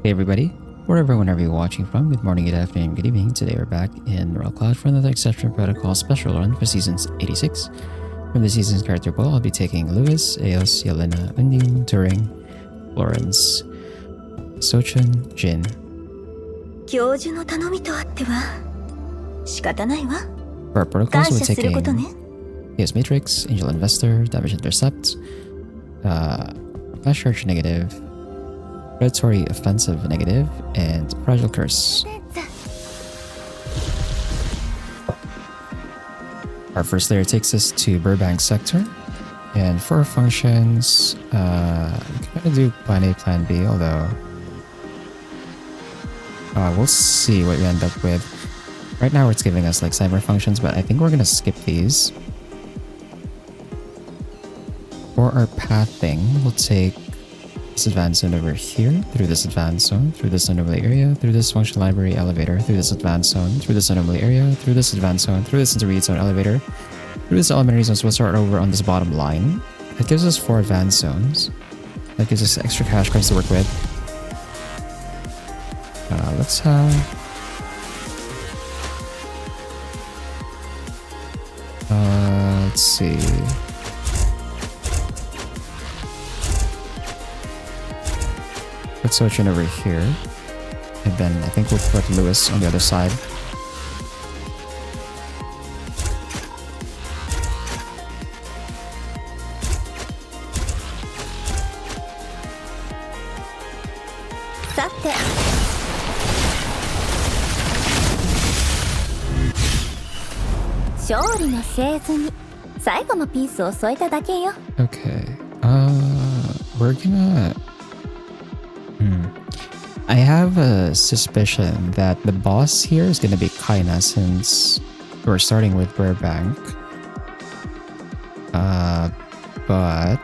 Hey everybody, whenever you're watching from, good morning, good afternoon, good evening. Today we're back in Royal Cloud for another Exception Protocol special run for Seasons 86. From the Seasons character pool, I'll be taking Lewis, Eos, Yelena, Undine, Turing, Florence, Sochin, Jin. 教授の頼みとあっては仕方ないわ。 For our protocols, we're 感謝することね。 taking Eos Matrix, Angel Investor, Damage Intercept, Flash Charge Negative, Predatory Offensive Negative, and Fragile Curse. Our first layer takes us to Burbank Sector. And for our functions, we can kind of do Plan A, Plan B, although we'll see what we end up with. Right now it's giving us like cyber functions, but I think we're gonna skip these. For our pathing, we'll take this advanced zone over here, through this advanced zone, through this anomaly area, through this function library elevator, through this advanced zone, through this anomaly area, through this advanced zone, through this intermediate zone elevator, through this elementary zone. So we'll start over on this bottom line. That gives us 4 advanced zones. That gives us extra cash cards to work with. Let's have... let's see... Put Sochin over here, and then I think we'll put Lewis on the other side. Okay, we're gonna... I have a suspicion that the boss here is gonna be Kaina since we're starting with Burbank. But...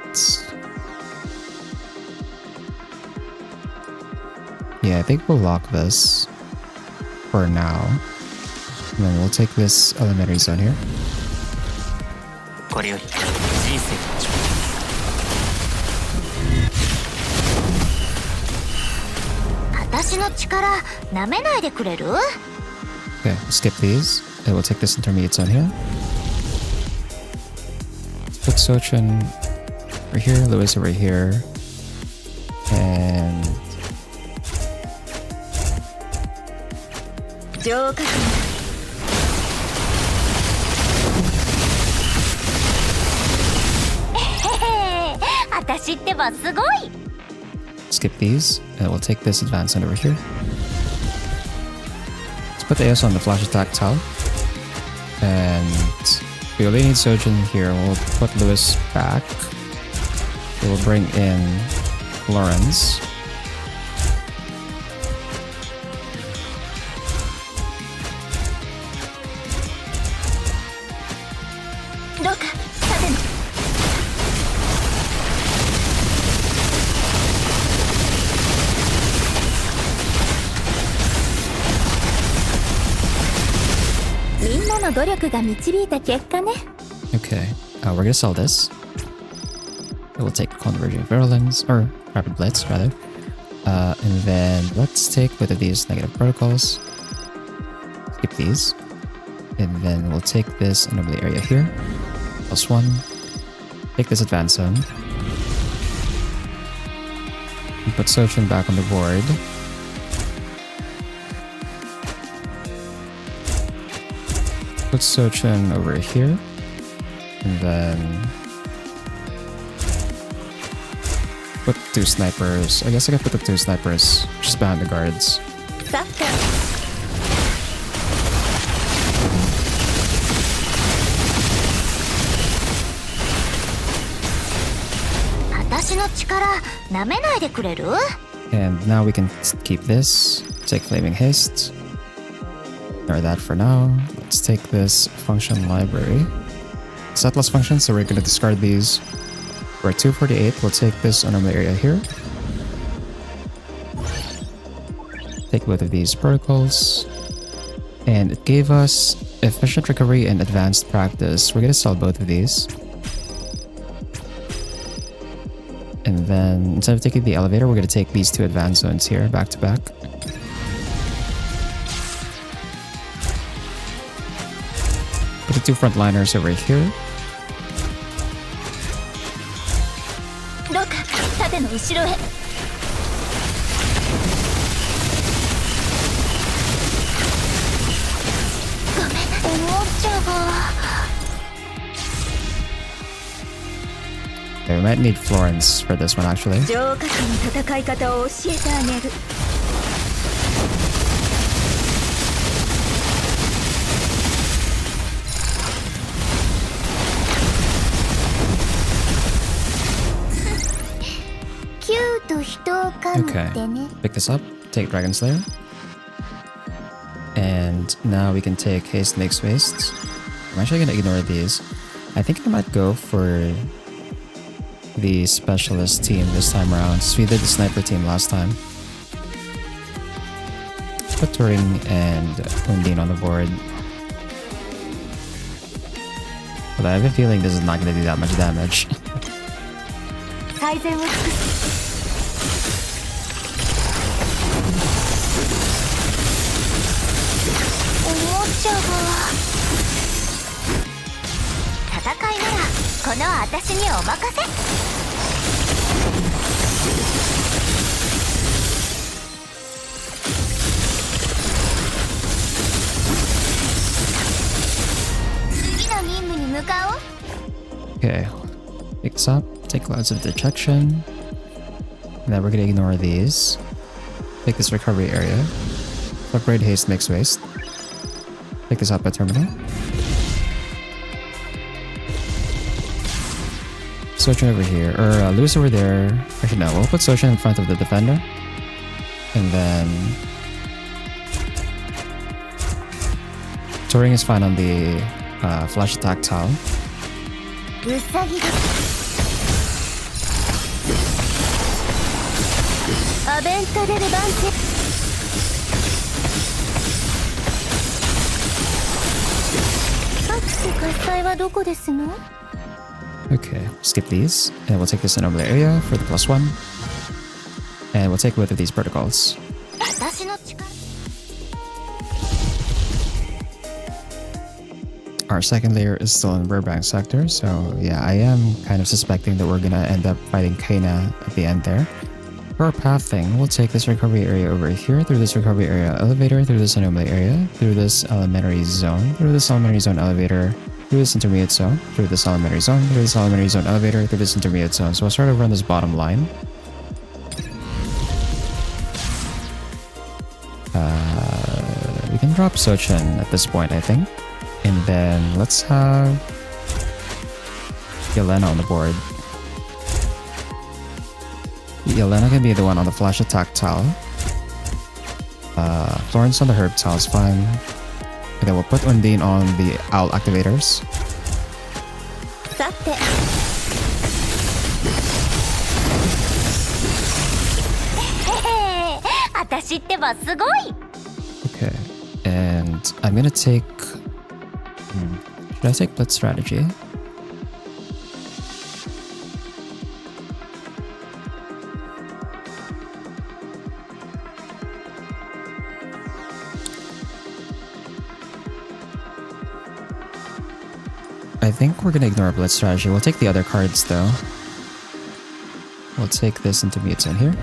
yeah, I think we'll lock this for now. And then we'll take this elementary zone here. Okay, we'll skip these. And we'll take this intermediate zone here. Let's put Sochin over here, Lewis over here. And... skip these, and we'll take this advanced zone over here. Let's put the Eos on the flash attack tile. And we only need Sojin here. We'll put Lewis back. We'll bring in Florence. Okay, we're gonna sell this. We'll take Converging Virulence, or Rapid Blitz rather. And then let's take both of these negative protocols. Skip these. And then we'll take this anomaly area here. +1. Take this advanced zone. And put Sochin back on the board. Put Sochin over here, and then put 2 snipers. I guess I can put the 2 snipers just behind the guards. And now we can keep this, take Flaming Haste. Ignore that for now. Let's take this function library. Setless functions, so we're going to discard these. We're at 248. We'll take this anomaly area here. Take both of these protocols. And it gave us efficient recovery and advanced practice. We're going to sell both of these. And then instead of taking the elevator, we're going to take these two advanced zones here, back to back. Put the two frontliners over here. どうか盾の後ろへ。ごめんなさい。おもちゃが。Okay, we might need Florence for this one actually. 浄化器の戦い方を教えてあげる。Okay, pick this up, take Dragon Slayer. And now we can take Haste Makes Waste. I'm actually gonna ignore these. I think I might go for the specialist team this time around, since we did the sniper team last time. Put Turing and Undine on the board. But I have a feeling this is not gonna do that much damage. Okay, pick this up, take lots of detection. And then we're gonna ignore these. Take this recovery area. Upgrade Haste Makes Waste. Pick this up at terminal. Sochin over here, or Lewis over there. Actually no, we'll put Sochin in front of the defender. And then Turing is fine on the flash attack tile. Okay, skip these, and we'll take this anomaly area for the +1. And we'll take both of these protocols. Our second layer is still in Burbank sector, so yeah, I am kind of suspecting that we're gonna end up fighting Kaina at the end there. For our path thing, we'll take this recovery area over here, through this recovery area elevator, through this anomaly area, through this elementary zone, through this elementary zone elevator, through this intermediate zone, through this elementary zone, through this elementary zone elevator, through this intermediate zone. So we'll start over on this bottom line. We can drop Sochin at this point, I think. And then let's have Yelena on the board. Yelena can be the one on the flash attack tile. Florence on the herb tile is fine. And then we'll put Undine on the owl activators. Okay, and I'm gonna take... Should I take Blitz Strategy? I think we're gonna ignore Blitz Strategy. We'll take the other cards though. We'll take this intermediate zone here.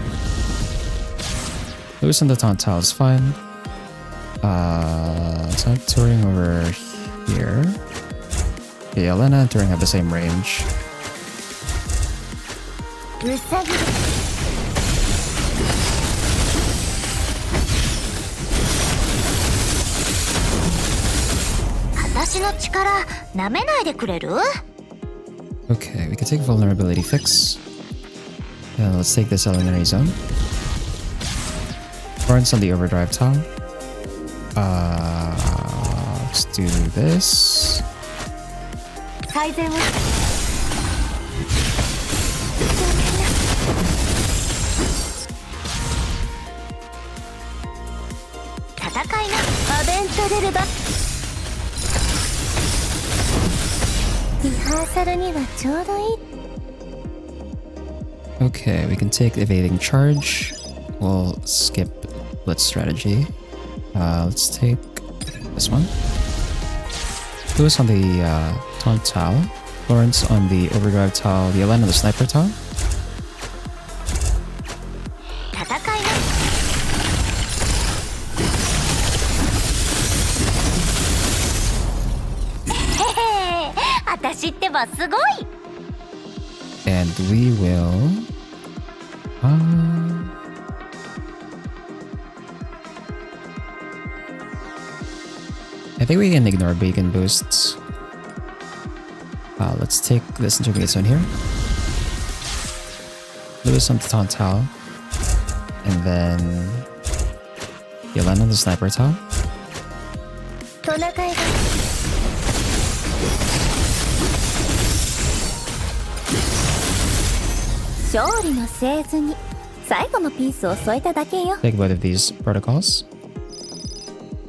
Loosen the taunt tile is fine. Let's have Turing over here. Okay, Yelena and Turing have the same range. Okay, we can take vulnerability fix. And let's take this elementary zone. Florence on the overdrive tile. Let's do this. Okay, we can take evading charge. We'll skip blitz strategy. Let's take this one. Lewis on the taunt tile. Lawrence on the overdrive tile. The Elen on the sniper tile. 戦いな。へへ、私ってばすごい。And we will... I think we can ignore beacon boosts. Let's take this intermediate zone here. Lewis on the taunt tile. And then... Yelena on the sniper tile. トナカイが。勝利の製図に最後のピースを添えただけよ。Take both of these protocols.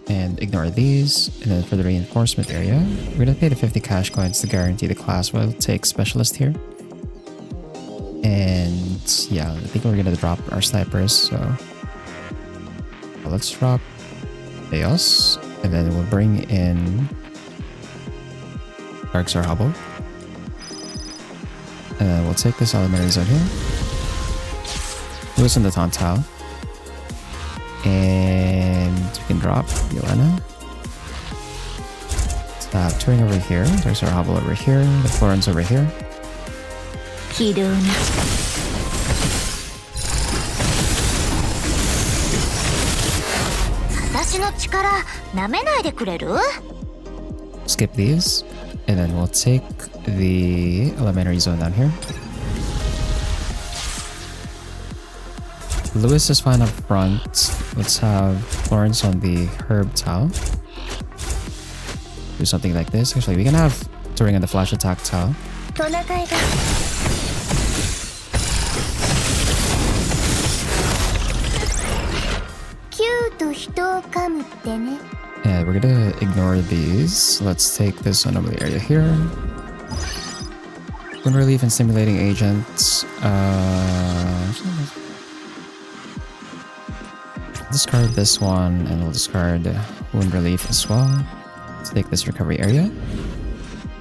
And ignore these. And then for the reinforcement area, we're gonna pay the 50 cash coins to guarantee the class will take specialist here. And yeah, I think we're gonna drop our snipers, so let's drop Eos, and then we'll bring in Darkstar Hubble. And then we'll take this elementary zone here. Loosen the taunt tile. And we can drop Yelena. Touring over here. There's our Hubble over here. The Florence over here. 起動に。私の力舐めないでくれる？ Skip these. And then we'll take the elementary zone down here. Lewis is fine up front. Let's have Florence on the herb tile. Do something like this. Actually, we can have Touring on the flash attack tile. Yeah, we're gonna ignore these. Let's take this anomaly area here. Wind relief and stimulating agents. Discard this one, and we'll discard wound relief as well. Let's take this recovery area.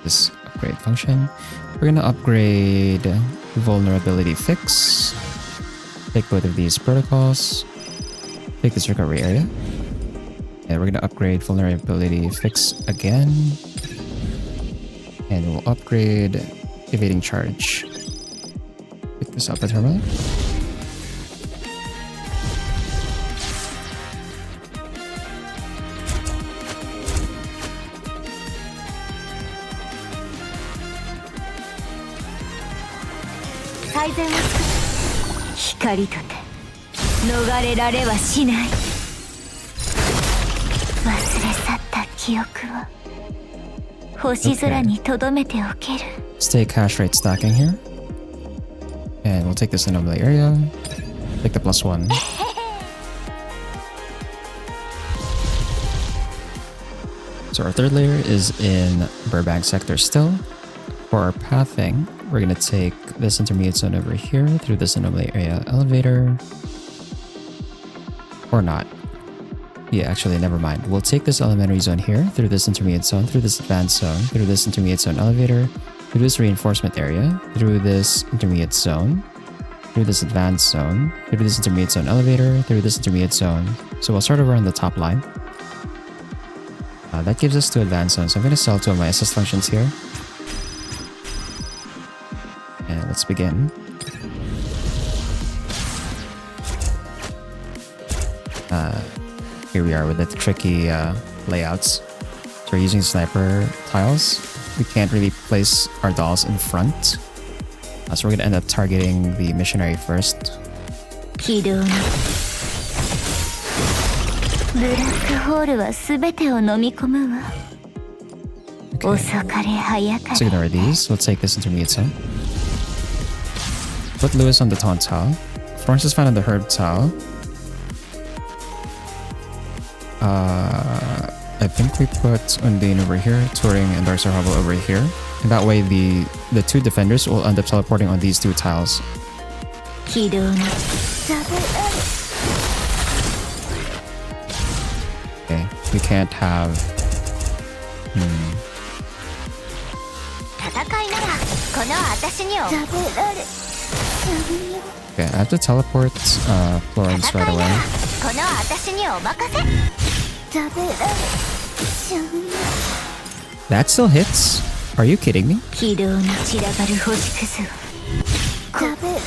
This upgrade function. We're gonna upgrade vulnerability fix. Take both of these protocols. Take this recovery area. And we're gonna upgrade vulnerability fix again. And we'll upgrade evading charge. Pick this up at terminal. Stay cash rate stacking here. And we'll take this anomaly area. Take the +1. So our third layer is in Burbank sector still. For our pathing, we're gonna take this intermediate zone over here through this anomaly area elevator. Or not. Yeah, actually, never mind. We'll take this elementary zone here through this intermediate zone, through this advanced zone, through this intermediate zone elevator, through this reinforcement area, through this intermediate zone, through this advanced zone, through this intermediate zone elevator, through this intermediate zone. So we'll start over on the top line. That gives us 2 advanced zones. So I'm going to sell 2 of my assist functions here. And let's begin. Here we are with the tricky layouts. So we're using sniper tiles. We can't really place our dolls in front. So we're going to end up targeting the missionary first. Okay. So ignore these. We'll take this intermediate zone. Put Lewis on the taunt tile. Florence is fine on the herb tile. I think we put Undine over here, Touring and Darkstar Hubble over here. And that way the 2 defenders will end up teleporting on these 2 tiles. 起動のザブある Okay, we can't have... 戦いならこの私にザブある Okay, I have to teleport Florence right away. この私にお任せザブある That still hits? Are you kidding me? 起動の散らばる星屑をザブある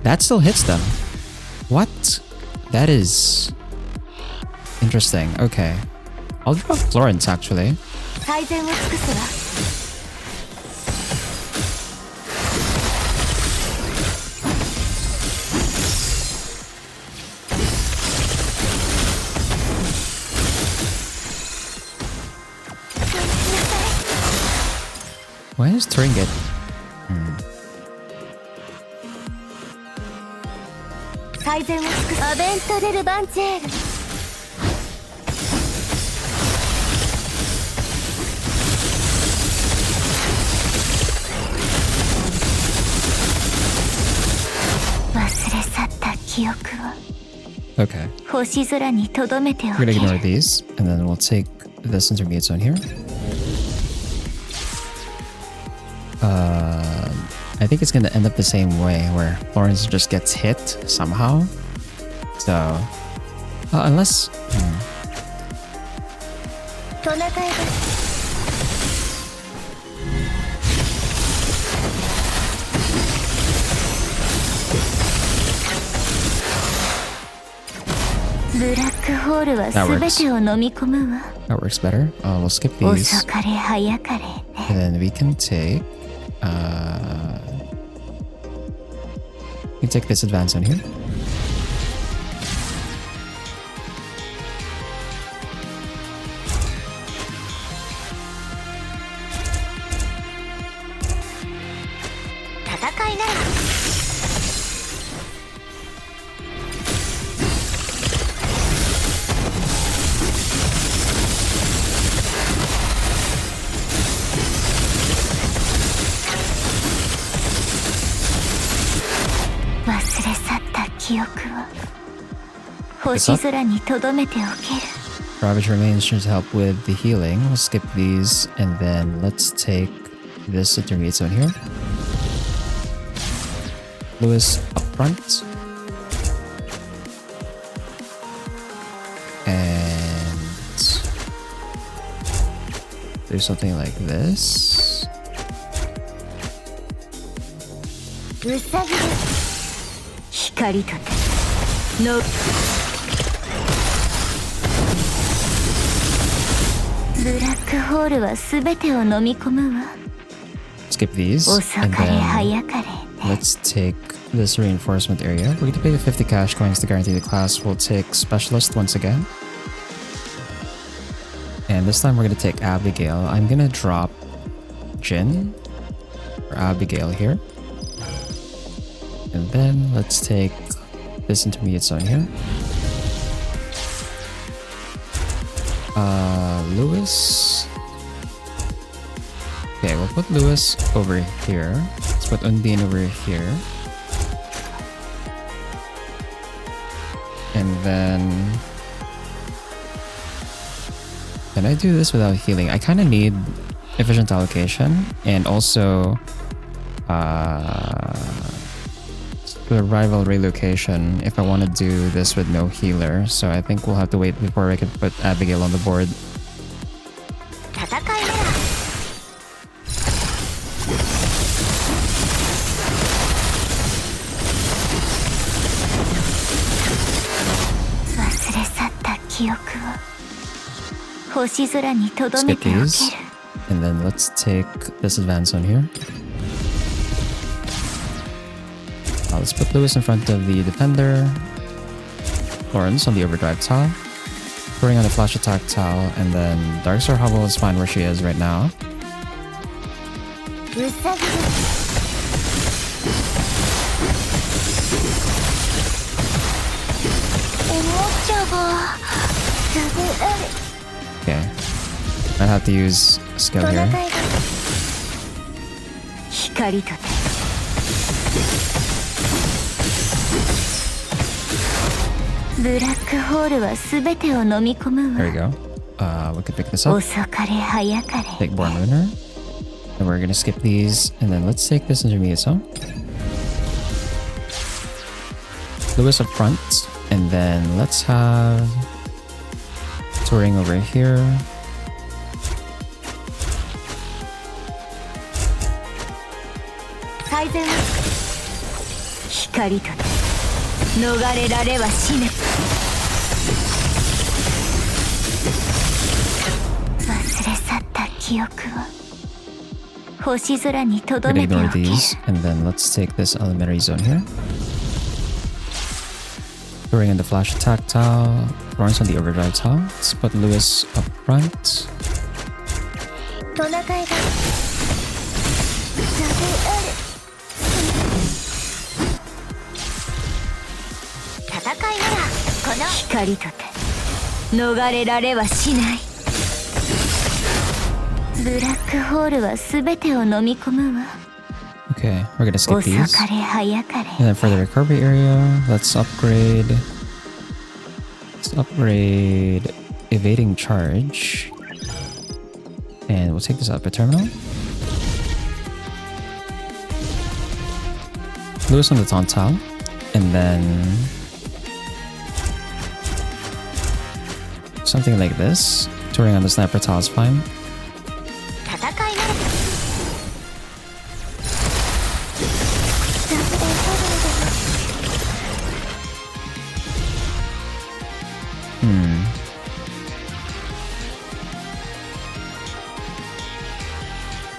That still hits them. What? That is... interesting. Okay. I'll drop Florence actually. 最善を尽くすわ Why is Turing get... 最善を尽くすアベントデルバンチェール 忘れ去った記憶を Okay. 星空に留めてお We're け gonna ignore る these, and then we'll take this intermediate zone here. I think it's gonna end up the same way, where Florence just gets hit somehow. So, unless... トナカイが ブラックホールは全てを飲み込むわ That works better. We'll skip 遅 these, かれ早かれ and then we can take... we can take this advance on here. Ravage remains to help with the healing. We'll skip these, and then let's take this intermediate zone here. Lewis up front. And do something like this. No. ブラックホールは全てを飲み込むわ Skip these, and then let's take this reinforcement area. We're going to pay the 50 cash coins to guarantee the class. We'll take Specialist once again. And this time we're going to take Abigail. I'm going to drop Jin or Abigail here. And then let's take this intermediate zone here. Lewis. Okay, we'll put Lewis over here. Let's put Undine over here. And then... can I do this without healing? I kind of need efficient allocation and also the rival relocation if I want to do this with no healer. So I think we'll have to wait before I can put Abigail on the board. Skip these, and then let's take this advance on here. Let's put Lewis in front of the defender, Florence on the overdrive tile, throwing on a flash attack tile, and then Darkstar Hovel is fine where she is right now. Okay, I have to use skill here. ブラックホールは全てを飲み込む There わ we go. We could pick this up. 遅かれ早かれ Take Born Lunar. And we're gonna skip these, and then let's take this intermediate zone. Lewis up front, and then let's have touring over here. Kaizen. 光と逃れられはしない忘れ去った記憶を星空に We're 留 gonna めてお ignore け these, and then let's take this elementary zone here. Touring in the flash attack tile, Lawrence on the overdrive tile. Let's put Lewis up front. トナカイが戦いならこの光とて逃れられはしないブラックホールは全てを飲み込むわ Okay, we're gonna skip 遅 these. かれ早かれ And then for the recovery area, let's upgrade evading charge. And we'll take this up a terminal. Lewis on the taunt tile. And then something like this. Touring on the sniper tile is fine. 戦いなら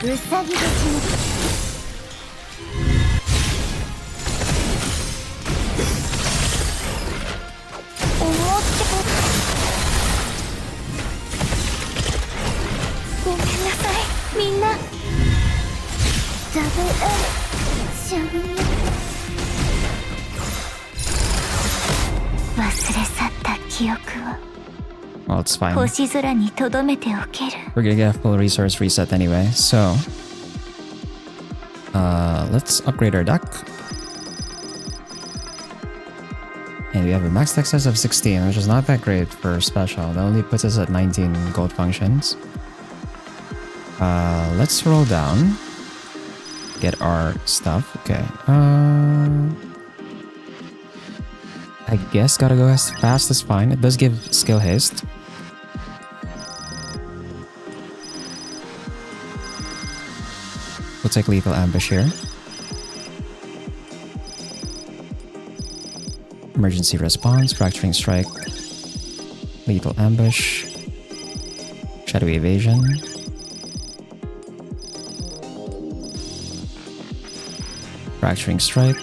うさぎ年のごめんなさいみんなダブルシャブ忘れ去った記憶を Well, it's fine. 星空に留めておける We're gonna get a full resource reset anyway, so let's upgrade our deck. And we have a max excess of 16, which is not that great for special. That only puts us at 19 gold functions. Let's roll down. Get our stuff. Okay. I guess gotta go as fast as fine. It does give skill haste. We'll take lethal ambush here. Emergency response, fracturing strike, lethal ambush, shadowy evasion. Fracturing strike.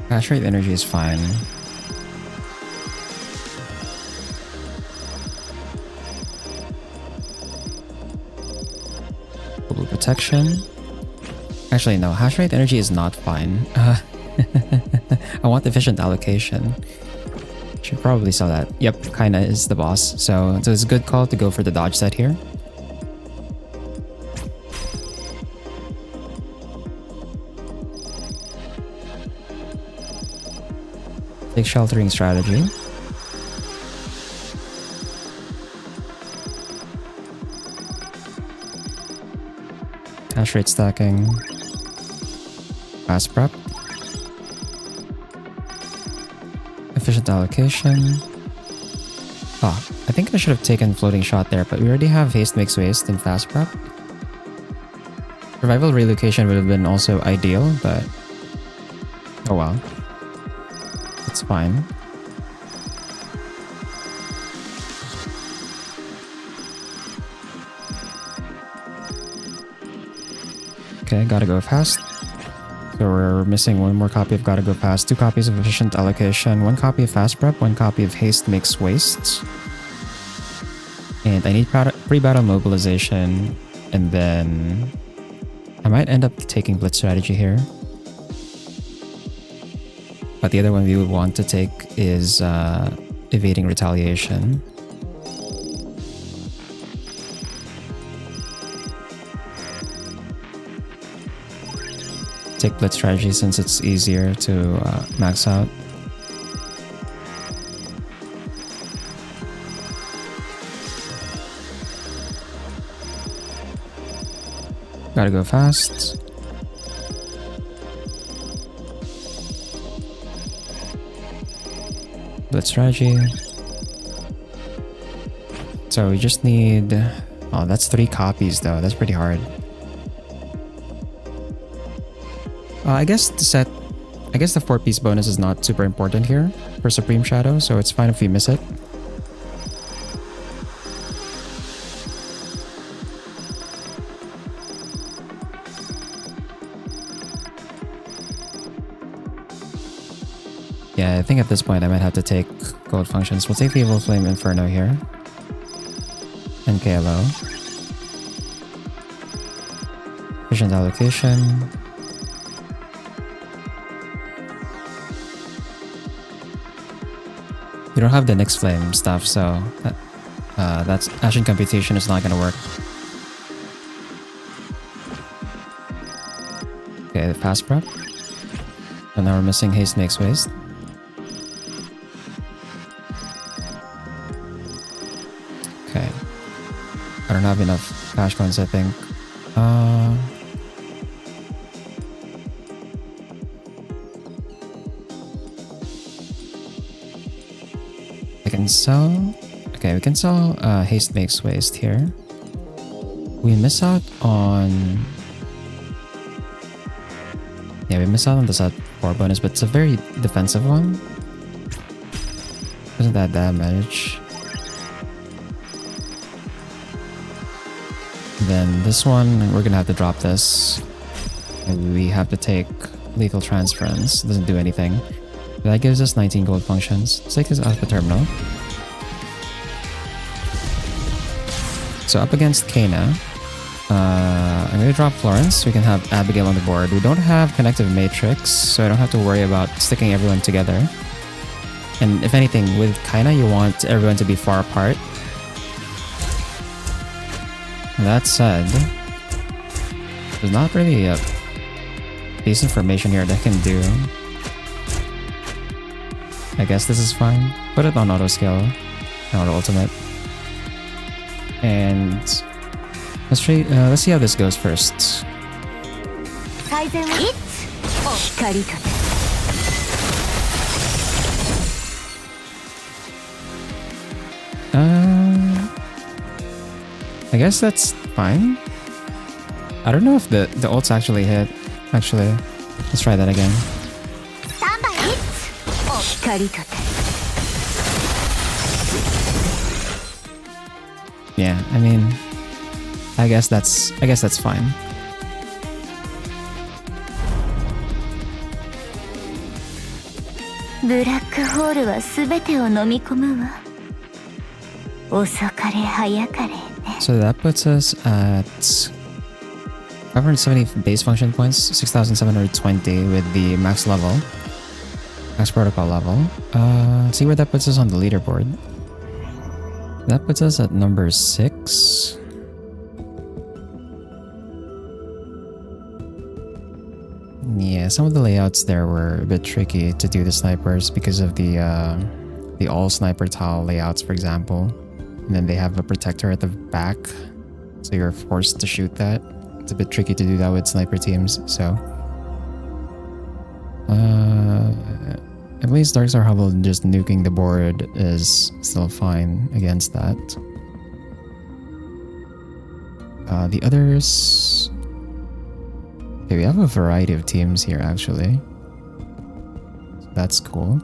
Hash rate energy is fine. Global protection. Actually, no. Hash rate energy is not fine. I want efficient allocation. Should probably sell that. Yep, kinda is the boss. So it's a good call to go for the dodge set here. Take sheltering strategy. Hash rate stacking. Fast prep. Efficient allocation. Ah, I think I should have taken floating shot there, but we already have haste makes waste and fast prep. Survival relocation would have been also ideal, but oh well. It's fine. Okay, gotta go fast. So we're missing one more copy of Gotta Go Fast, 2 copies of Efficient Allocation, 1 copy of Fast Prep, 1 copy of Haste Makes Waste. And I need pre-battle mobilization, and then I might end up taking Blitz strategy here. But the other one we would want to take is evading retaliation. take Blitz strategy since it's easier to max out. Gotta go fast. Blitz strategy. So we just need... Oh, that's 3 copies though. That's pretty hard. I guess the 4-piece bonus is not super important here for Supreme Shadow, so it's fine if we miss it. Yeah, I think at this point I might have to take gold functions. We'll take the Evil Flame Inferno here. And KLO. Efficient allocation. We don't have the Nyx Flame stuff, so that's Ashen Computation is not gonna work. Okay, fast prep. And now we're missing Haste Makes Waste. Okay. I don't have enough cash coins, I think. I can sell... Okay, we can sell Haste Makes Waste here. We miss out on... Yeah, we miss out on the set 4 bonus, but it's a very defensive one. Isn't that damage? Then this one, we're gonna have to drop this. And we have to take Lethal Transference. Doesn't do anything. But that gives us 19 gold functions. Let's take this Alpha Terminal. So up against Kana, I'm gonna drop Florence. We can have Abigail on the board. We don't have Connective Matrix, so I don't have to worry about sticking everyone together. And if anything, with Kaina, you want everyone to be far apart. That said, there's not really a piece of information here that can do. I guess this is fine. Put it on auto scale, auto ultimate, and let's see how this goes first. I guess that's fine. I don't know if the ults actually hit. Actually, let's try that again. Yeah, I mean, I guess that's fine. Black hole は全てを飲み込むわ。遅かれ早かれ。So that puts us at 570 base function points, 6,720 with the max level, max protocol level. Let's see where that puts us on the leaderboard. That puts us at number 6. Yeah, some of the layouts there were a bit tricky to do the snipers because of the all sniper tile layouts, for example. And then they have a protector at the back, so you're forced to shoot that. It's a bit tricky to do that with sniper teams, so... at least Darkstar Hubble just nuking the board is still fine against that. The others... Okay, we have a variety of teams here, actually. So that's cool.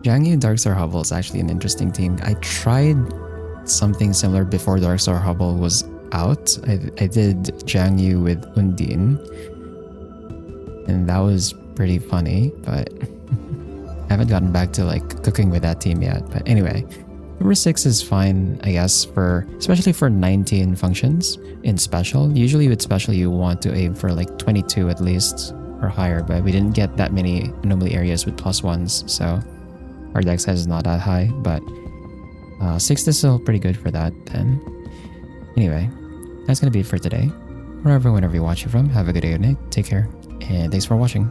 Jiangyu Darkstar Hubble is actually an interesting team. I tried something similar before Darkstar Hubble was out. I did Jiangyu with Undine, and that was pretty funny, but I haven't gotten back to like cooking with that team yet. But anyway, number 6 is fine, I guess, especially for 19 functions in special. Usually with special you want to aim for like 22 at least or higher, but we didn't get that many anomaly areas with +1s, so our deck size is not that high, but 6 is still pretty good for that then. Anyway, that's gonna be it for today. wherever, whenever you watch it from. Have a good day or night. Take care, and thanks for watching.